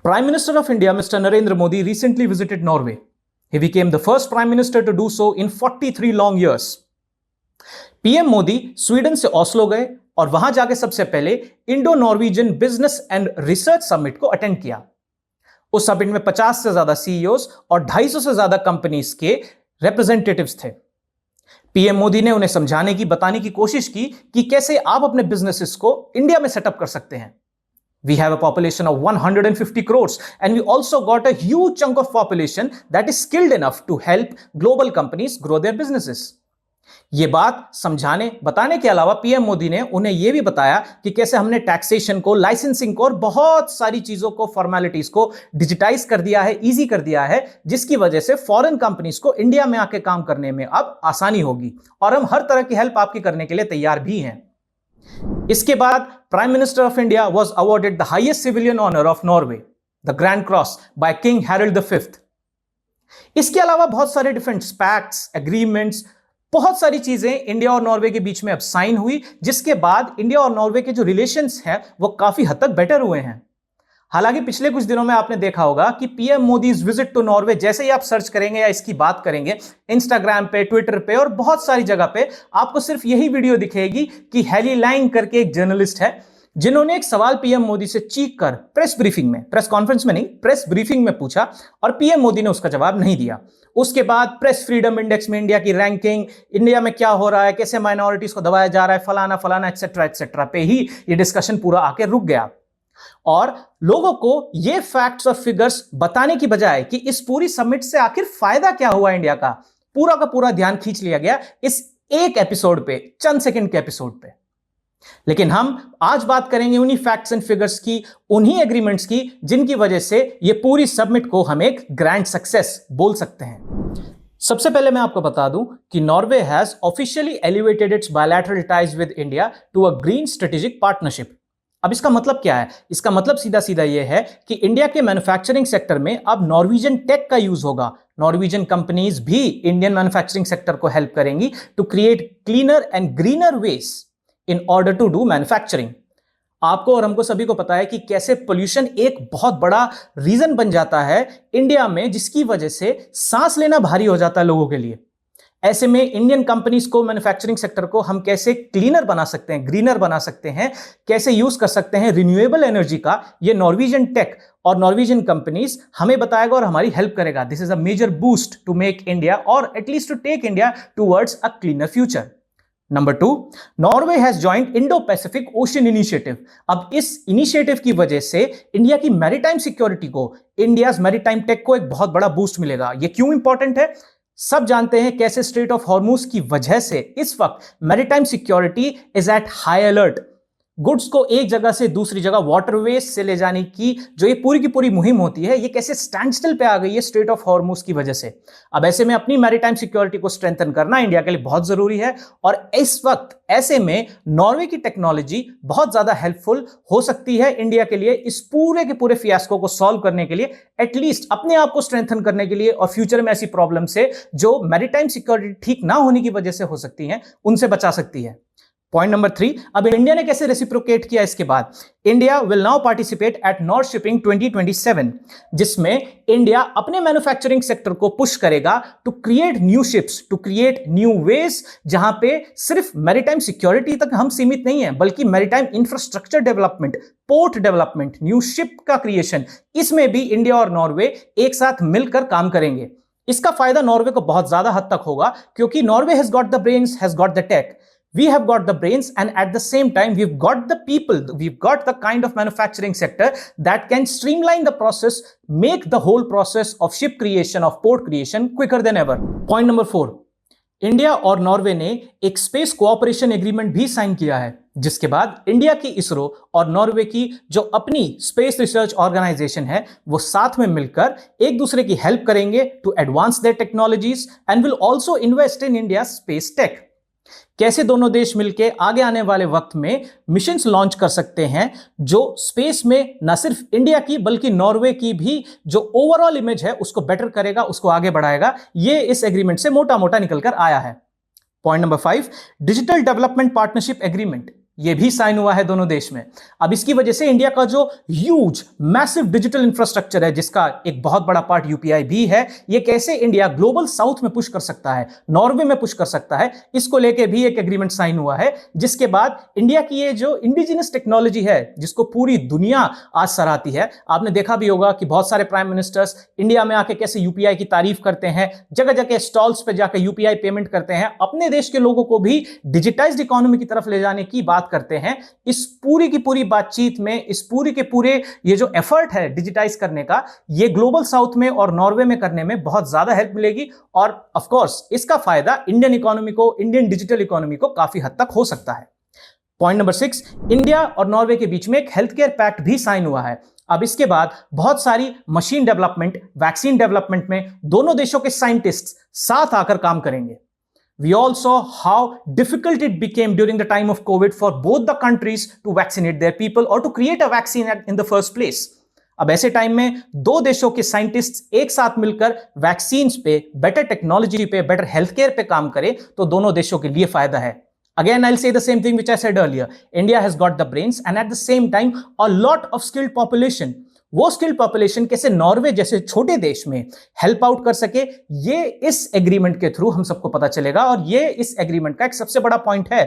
Prime Minister of India, Mr. Narendra Modi, recently visited Norway. He became the first Prime Minister to do so in 43 long years. PM Modi Sweden से Oslo गए और वहां जाके सबसे पहले Indo Norwegian business and research summit को attend किया। उस समिट में 50 से ज्यादा सीईओज और 250 से ज्यादा कंपनीज के रिप्रेजेंटेटिव्स थे। पीएम मोदी ने उन्हें समझाने की, बताने की कोशिश की कि कैसे आप अपने बिजनेसेस को इंडिया में सेटअप कर सकते हैं। We have a population of 150 crores and we also got a huge chunk of population that is skilled enough to help global companies grow their businesses. ये बात समझाने, बताने के अलावा पीएम मोदी ने उन्हें यह भी बताया कि कैसे हमने टैक्सेशन को, लाइसेंसिंग को और बहुत सारी चीजों को, फॉर्मेलिटीज को डिजिटाइज कर दिया है, इजी कर दिया है, जिसकी वजह से फॉरेन कंपनीज को इंडिया में आके काम करने में अब आसानी होगी और हम हर तरह की हेल्प आपकी करने के लिए तैयार भी हैं। इसके बाद prime minister of India was awarded the highest civilian honour of Norway, the grand cross, by king Harald the 5th। इसके अलावा बहुत सारे डिफरेंट पैक्ट्स, एग्रीमेंट्स, बहुत सारी चीजें इंडिया और नॉर्वे के बीच में अब साइन हुई, जिसके बाद इंडिया और नॉर्वे के जो रिलेशंस हैं वो काफी हद तक बेटर हुए हैं। हालांकि पिछले कुछ दिनों में आपने देखा होगा कि PM Modi's visit to Norway जैसे ही आप सर्च करेंगे या इसकी बात करेंगे इंस्टाग्राम पे, ट्विटर पे और बहुत सारी जगह पे, आपको सिर्फ यही वीडियो दिखेगी कि हेली लाइंग करके एक जर्नलिस्ट है जिन्होंने एक सवाल पीएम मोदी से चीख कर प्रेस ब्रीफिंग में, प्रेस कॉन्फ्रेंस में नहीं, प्रेस ब्रीफिंग में पूछा और पीएम मोदी ने उसका जवाब नहीं दिया। उसके बाद प्रेस फ्रीडम इंडेक्स में इंडिया की रैंकिंग, इंडिया में क्या हो रहा है, कैसे माइनॉरिटीज को दबाया जा रहा है, फलाना फलाना एक्सेट्रा पे ही ये डिस्कशन पूरा आके रुक गया। और लोगों को ये फैक्ट्स और फिगर्स बताने की बजाय कि इस पूरी समिट से आखिर फायदा क्या हुआ इंडिया का पूरा पूरा ध्यान खींच लिया गया इस एक एपिसोड पे, चंद सेकंड के एपिसोड पे। लेकिन हम आज बात करेंगे उन्हीं फैक्ट्स एंड फिगर्स की, उन्हीं एग्रीमेंट्स की जिनकी वजह से ये पूरी समिट को हम एक ग्रैंड सक्सेस बोल सकते हैं। सबसे पहले मैं आपको बता दूं कि Norway has officially elevated its bilateral ties with India to a green strategic partnership. अब इसका मतलब क्या है? इसका मतलब सीधा सीधा यह है कि इंडिया के मैन्युफैक्चरिंग सेक्टर में अब नॉर्वेजियन टेक का यूज होगा। नॉर्वेजियन कंपनीज भी इंडियन मैन्युफैक्चरिंग सेक्टर को हेल्प करेंगी to create cleaner and greener ways in order to do manufacturing. आपको और हमको सभी को पता है कि कैसे पोल्यूशन एक बहुत बड़ा रीजन बन जाता है इंडिया में, जिसकी वजह से सांस लेना भारी हो जाता है लोगों के लिए। ऐसे में इंडियन कंपनीज को, मैन्युफैक्चरिंग सेक्टर को हम कैसे क्लीनर बना सकते हैं, ग्रीनर बना सकते हैं, कैसे यूज कर सकते हैं रिन्यूएबल एनर्जी का, ये नॉर्वेजियन टेक और नॉर्वेजियन कंपनीज हमें बताएगा और हमारी हेल्प करेगा। This is a major boost to make India और at least to take India towards a cleaner future. Number 2, Norway has joined Indo Pacific Ocean initiative. अब इस इनिशिएटिव की वजह से इंडिया की मैरीटाइम सिक्योरिटी को, इंडियाज मैरीटाइम टेक को एक बहुत बड़ा बूस्ट मिलेगा। ये क्यों इंपॉर्टेंट है? सब जानते हैं कैसे स्ट्रेट ऑफ हॉर्मुज की वजह से इस वक्त maritime security is at high alert. Goods को एक जगह से दूसरी जगह वाटरवेज से ले जाने की जो ये पूरी की पूरी मुहिम होती है, ये कैसे स्टैंड स्टिल पे आ गई है स्ट्रेट ऑफ हॉर्मुज की वजह से। अब ऐसे में अपनी मैरीटाइम सिक्योरिटी को स्ट्रेंथन करना इंडिया के लिए बहुत जरूरी है और इस वक्त ऐसे में नॉर्वे की टेक्नोलॉजी बहुत ज्यादा हेल्पफुल हो सकती है इंडिया के लिए इस पूरे के पूरे फियास्को को सॉल्व करने के लिए, एटलीस्ट अपने आप को स्ट्रेंथन करने के लिए और फ्यूचर में ऐसी प्रॉब्लम से जो मैरीटाइम सिक्योरिटी ठीक ना होने की वजह से हो सकती है उनसे बचा सकती है। पॉइंट नंबर 3, अब इंडिया ने कैसे रेसिप्रोकेट किया इसके बाद? India will now participate at north shipping 2027, जिसमें इंडिया अपने मैन्युफैक्चरिंग सेक्टर को पुश करेगा to create new ships, to create new ways, जहां पे सिर्फ मैरीटाइम सिक्योरिटी तक हम सीमित नहीं है बल्कि maritime infrastructure development, port development, new ship का क्रिएशन, इसमें भी इंडिया और नॉर्वे एक साथ मिलकर काम करेंगे। इसका फायदा नॉर्वे को बहुत ज्यादा हद तक होगा क्योंकि Norway has got the brains, has got the tech, we have got the brains, and at the same time we've got the people, we've got the kind of manufacturing sector that can streamline the process, make the whole process of ship creation, of port creation quicker than ever. Point number 4, India और Norway ने एक space cooperation agreement भी sign किया है, जिसके बाद India की इसरो और नॉर्वे की जो अपनी स्पेस रिसर्च ऑर्गेनाइजेशन है वो साथ में मिलकर एक दूसरे की हेल्प करेंगे to advance their technologies and will also invest in India space tech. कैसे दोनों देश मिलकर आगे आने वाले वक्त में मिशंस लॉन्च कर सकते हैं जो स्पेस में न सिर्फ इंडिया की बल्कि नॉर्वे की भी जो ओवरऑल इमेज है उसको बेटर करेगा, उसको आगे बढ़ाएगा, ये इस एग्रीमेंट से मोटा मोटा निकल कर आया है। Point number 5, digital development partnership agreement. ये भी साइन हुआ है दोनों देश में। अब इसकी वजह से इंडिया का जो ह्यूज मैसिव डिजिटल इंफ्रास्ट्रक्चर है, जिसका एक बहुत बड़ा पार्ट यूपीआई भी है, ये कैसे इंडिया ग्लोबल साउथ में पुश कर सकता है, नॉर्वे में पुश कर सकता है, इसको लेके भी एक एग्रीमेंट साइन हुआ है। जिसके बाद इंडिया की ये जो इंडिजिनस टेक्नोलॉजी है, जिसको पूरी दुनिया आज सराहती है, आपने देखा भी होगा कि बहुत सारे प्राइम मिनिस्टर्स इंडिया में आके कैसे यूपीआई की तारीफ करते हैं, जगह जगह स्टॉल्स पे जाकर यूपीआई पेमेंट करते हैं, अपने देश के लोगों को भी डिजिटाइज्ड इकोनॉमी की तरफ ले जाने की बात करते हैं। इस पूरी की पूरी बातचीत में, इस पूरी के पूरे ये जो एफर्ट है डिजिटाइज करने का, ये ग्लोबल साउथ में और नॉर्वे में करने में बहुत ज्यादा हेल्प मिलेगी। और ऑफ कोर्स इसका फायदा इंडियन इकोनॉमी को, इंडियन डिजिटल इकोनॉमी को काफी हद तक हो सकता है। पॉइंट नंबर 6, इंडिया और नॉर्वे के बीच में एक हेल्थ केयर पैक्ट भी साइन हुआ है। अब इसके बाद बहुत सारी मशीन डेवलपमेंट, वैक्सीन डेवलपमेंट में दोनों देशों के साइंटिस्ट साथ आकर काम करेंगे। We all saw how difficult it became during the time of COVID for both the countries to vaccinate their people or to create a vaccine in the first place. अब ऐसे टाइम में दो देशों के साइंटिस्ट एक साथ मिलकर vaccine पे, बेटर टेक्नोलॉजी पे, बेटर हेल्थ केयर पे काम करें तो दोनों देशों के लिए फायदा है। Again, I'll say the same thing which I said earlier. India has got the brains and at the same time a lot of skilled population. वो स्किल्ड पॉपुलेशन कैसे नॉर्वे जैसे छोटे देश में हेल्प आउट कर सके, ये इस एग्रीमेंट के थ्रू हम सबको पता चलेगा। और ये इस एग्रीमेंट का एक सबसे बड़ा पॉइंट है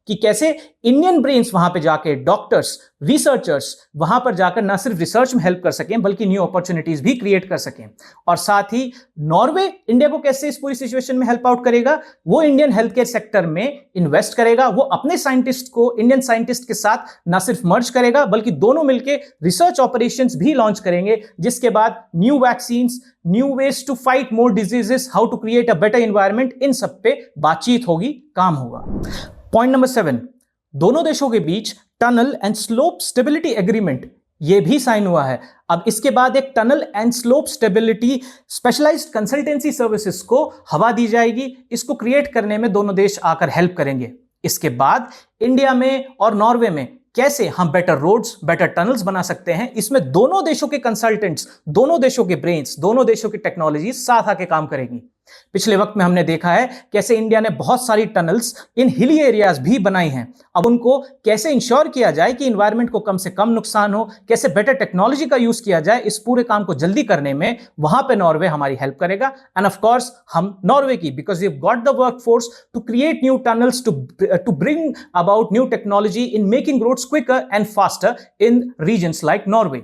कि कैसे इंडियन ब्रेन्स वहां पे जाके, डॉक्टर्स, रिसर्चर्स वहां पर जाकर ना सिर्फ रिसर्च में हेल्प कर सकें बल्कि न्यू अपॉर्चुनिटीज भी क्रिएट कर सकें। और साथ ही नॉर्वे इंडिया को कैसे इस पूरी सिचुएशन में हेल्प आउट करेगा, वो इंडियन हेल्थ केयर सेक्टर में इन्वेस्ट करेगा, वो अपने साइंटिस्ट को इंडियन साइंटिस्ट के साथ ना सिर्फ मर्ज करेगा बल्कि दोनों मिलकर रिसर्च ऑपरेशंस भी लॉन्च करेंगे, जिसके बाद new vaccines, new ways to fight more diseases, how to create a better environment, इन सब पे बातचीत होगी, काम होगा। पॉइंट नंबर 7, दोनों देशों के बीच tunnel and slope stability agreement ये भी साइन हुआ है। अब इसके बाद एक tunnel and slope stability specialised consultancy services को हवा दी जाएगी। इसको क्रिएट करने में दोनों देश आकर हेल्प करेंगे। इसके बाद इंडिया में और नॉर्वे में कैसे हम बेटर रोड्स, बेटर टनल्स बना सकते हैं, इसमें दोनों देशों के कंसल्टेंट्स, दोनों देशों के ब्रेन्स, दोनों देशों की टेक्नोलॉजी साथ आके काम करेंगी। पिछले वक्त में हमने देखा है कैसे इंडिया ने बहुत सारी टनल्स इन हिली एरियाज भी बनाई हैं। अब उनको कैसे इंश्योर किया जाए कि एनवायरनमेंट को कम से कम नुकसान हो, कैसे बेटर टेक्नोलॉजी का यूज किया जाए, इस पूरे काम को जल्दी करने में वहां पे नॉर्वे हमारी हेल्प करेगा। एंड ऑफ कोर्स हम नॉर्वे की, because we have got the workforce to create new tunnels, to bring about new technology in making roads quicker and faster in regions like Norway.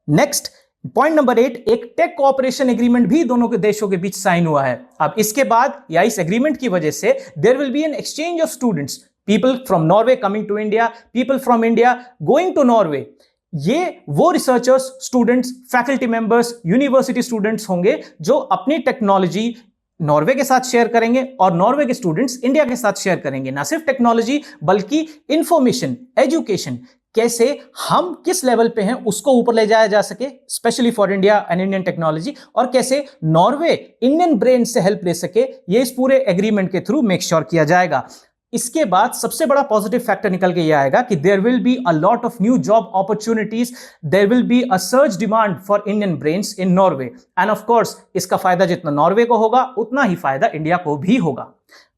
Next, point number 8, एक take cooperation agreement भी दोनों के देशों के बीच sign हुआ है। अब इसके बाद या इस एग्रीमेंट की वजह से there will be an exchange of students, people from Norway coming to India, people from India going to Norway. ये वो researchers, students, faculty members, university students होंगे जो अपनी टेक्नोलॉजी नॉर्वे के साथ शेयर करेंगे और नॉर्वे के स्टूडेंट्स इंडिया के साथ शेयर करेंगे। ना सिर्फ टेक्नोलॉजी बल्कि इंफॉर्मेशन, एजुकेशन, कैसे हम किस लेवल पे हैं उसको ऊपर ले जाया जा सके, specially for India and Indian technology, और कैसे नॉर्वे इंडियन ब्रेन से हेल्प ले सके, ये इस पूरे एग्रीमेंट के थ्रू मेक श्योर किया जाएगा। इसके बाद सबसे बड़ा पॉजिटिव फैक्टर निकल के ये आएगा कि there will be a lot of new job opportunities, there will be a surge demand for Indian brains in Norway. And of course इसका फायदा जितना नॉर्वे को होगा उतना ही फायदा इंडिया को भी होगा।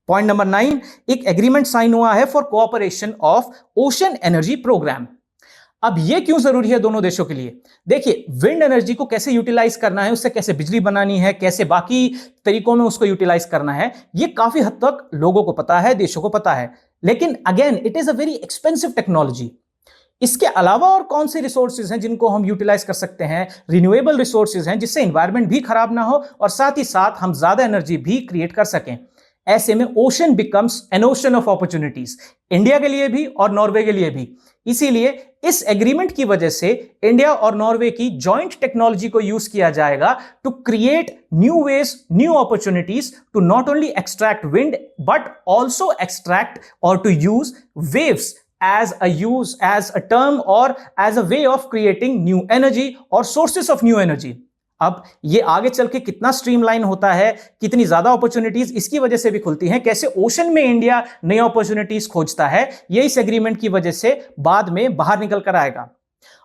पॉइंट नंबर 9, एक एग्रीमेंट साइन हुआ है for cooperation of ocean energy programme. अब यह क्यों जरूरी है दोनों देशों के लिए? देखिए, विंड एनर्जी को कैसे यूटिलाइज करना है, उससे कैसे बिजली बनानी है, कैसे बाकी तरीकों में उसको यूटिलाइज करना है, यह काफी हद तक लोगों को पता है, देशों को पता है। लेकिन again it is a very expensive technology. इसके अलावा और कौन से रिसोर्सेज हैं जिनको हम यूटिलाइज कर सकते हैं? रिन्यूएबल रिसोर्सेज हैं जिससे एनवायरनमेंट भी खराब ना हो और साथ ही साथ हम ज्यादा एनर्जी भी क्रिएट कर सकें। ऐसे में ocean becomes N ocean of opportunities, India के लिए भी और नॉर्वे के लिए भी। इसीलिए इस एग्रीमेंट की वजह से इंडिया और नॉर्वे की जॉइंट टेक्नोलॉजी को यूज किया जाएगा to create new ways, new opportunities to not only extract wind but also extract और to use waves as a term or as a way of creating new energy or sources of new energy। अब ये आगे चल के कितना streamline होता है, कितनी ज्यादा अपॉर्चुनिटीज इसकी वजह से भी खुलती हैं, कैसे ओशन में इंडिया नई अपॉर्चुनिटीज खोजता है, ये इस एग्रीमेंट की वजह से बाद में बाहर निकल कर आएगा।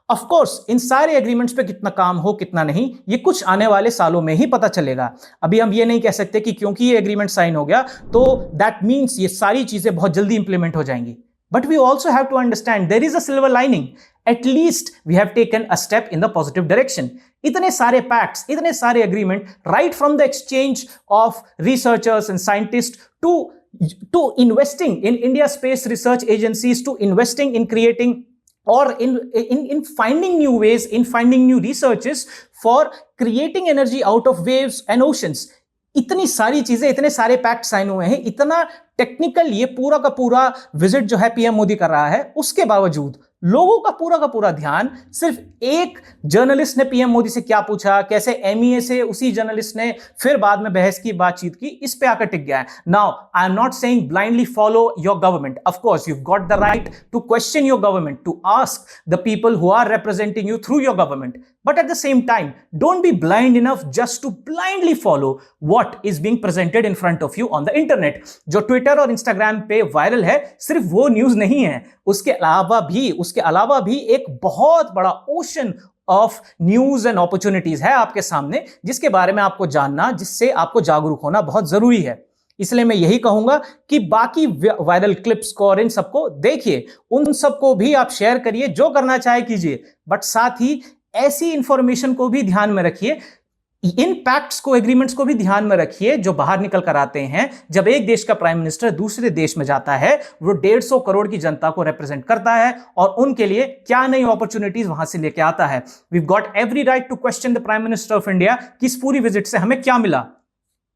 ऑफ कोर्स इन सारे एग्रीमेंट्स पे कितना काम हो कितना नहीं, ये कुछ आने वाले सालों में ही पता चलेगा। अभी हम ये नहीं कह सकते कि क्योंकि ये एग्रीमेंट साइन हो गया तो दैट मीन्स ये सारी चीजें बहुत जल्दी इंप्लीमेंट हो जाएंगी। But we also have to understand there is a silver lining. At least we have taken a step in the positive direction. इतने सारे pacts, इतने सारे agreement, right from the exchange of researchers and scientists to investing in India space research agencies, to investing in creating or in finding new ways, in finding new researches for creating energy out of waves and oceans. इतनी सारी चीजें, इतने सारे pact sign हुए हैं, इतना technical ये पूरा का पूरा विजिट जो है पीएम मोदी कर रहा है, उसके बावजूद लोगों का पूरा ध्यान सिर्फ एक जर्नलिस्ट ने पीएम मोदी से क्या पूछा, कैसे एमईए से उसी जर्नलिस्ट ने फिर बाद में बहस की, बातचीत की, इस पे आकर टिक गया है. Now I am not saying blindly follow your government. Of course you got the right to question your government, to ask the people who are representing you through your government. But at the same time, don't be blind enough just to blindly follow what is being presented in front of you on the internet. जो Twitter और Instagram पे viral है, सिर्फ वो news नहीं है, उसके अलावा भी एक बहुत बड़ा ocean of news and opportunities है आपके सामने, जिसके बारे में आपको जानना, जिससे आपको जागरूक होना बहुत जरूरी है. इसलिए मैं यही कहूंगा कि बाकी वायरल क्लिप्स को और इन सबको देखिए, उन सबको भी आप शेयर करिए, जो करना चाहे कीजिए, बट साथ ही ऐसी इंफॉर्मेशन को भी ध्यान में रखिए, इन पैक्ट्स को, एग्रीमेंट्स को भी ध्यान में रखिए जो बाहर निकल कर आते हैं. जब एक देश का प्राइम मिनिस्टर दूसरे देश में जाता है, वो 150 करोड़ की जनता को रिप्रेजेंट करता है और उनके लिए क्या नई अपॉर्चुनिटीज वहां से लेके आता है. We got every right to question the prime minister of India कि इस पूरी विजिट से हमें क्या मिला.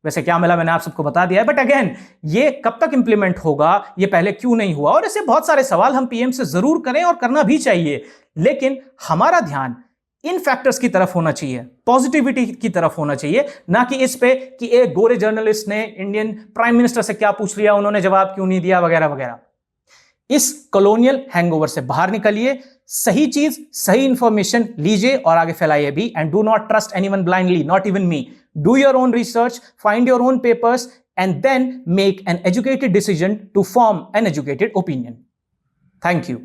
वैसे क्या मिला मैंने आप सबको बता दिया है, बट अगेन ये कब तक इंप्लीमेंट होगा, ये पहले क्यों नहीं हुआ, और ऐसे बहुत सारे सवाल हम पीएम से जरूर करें और करना भी चाहिए. लेकिन हमारा ध्यान इन फैक्टर्स की तरफ होना चाहिए, पॉजिटिविटी की तरफ होना चाहिए, ना कि इस पे कि एक गोरे जर्नलिस्ट ने इंडियन प्राइम मिनिस्टर से क्या पूछ लिया, उन्होंने जवाब क्यों नहीं दिया, वगैरह वगैरह. इस कॉलोनियल हैंगओवर से बाहर निकलिए, सही चीज, सही इंफॉर्मेशन लीजिए और आगे फैलाइए भी. And do not trust anyone blindly, not even me. Do your own research, find your own papers and then make an educated decision to form an educated opinion. Thank you.